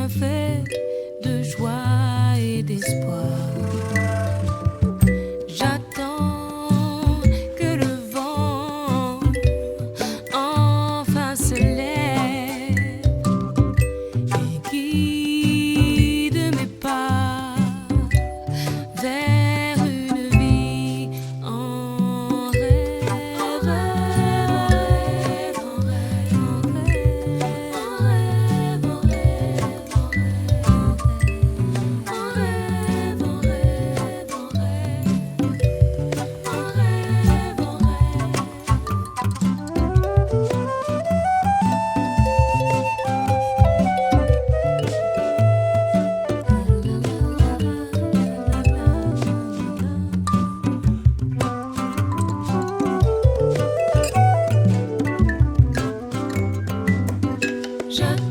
fait de joie et d'espoir. J'attends que le vent enfin se lève et guide mes pas vers une vie en rêve, en rêve, en rêve, en rêve, en rêve, en rêve, en rêve, en rêve, en rêve, en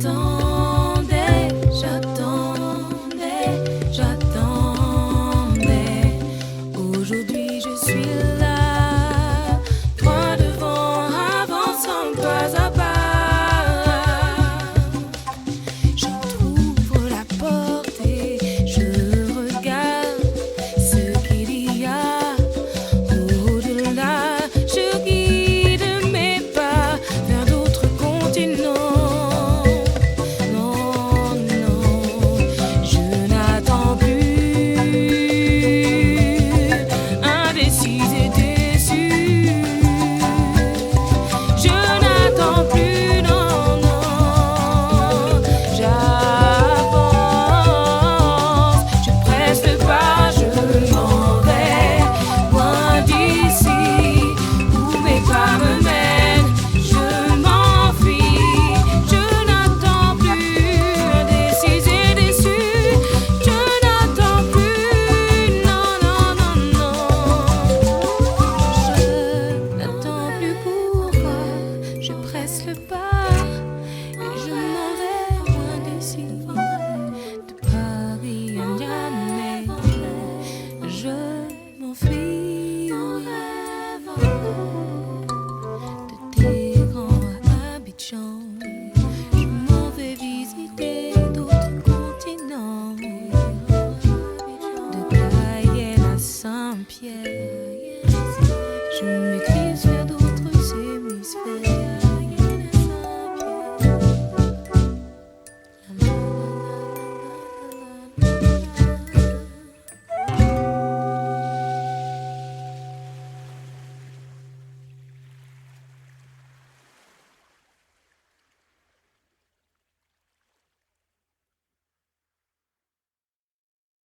J'attendais, j'attendais, j'attendais. Aujourd'hui je suis là, droit devant, avançant pas à pas. J'entrouvre la porte et je regarde ce qu'il y a au-delà. Je guide mes pas vers d'autres continents. Non, non, je n'attends plus, indécise et déçue. Je n'attends plus, non, non, j'avance, je presse le pas, je m'en vais loin d'ici, où mes pas me mènent, je m'enfuis. Je n'attends plus, indécise et déçue. Je n'attends plus, non, non, non, non. Je n'attends plus, pourquoi je presse le pas et je m'en vais loin d'ici, de Paris à Niamey. Je m'enfuis de Téhéran à Abidjan. Je m'en vais visiter d'autres continents, de Cayenne à Saint-Pierre. Je m'éclipse vers d'autres hémisphères.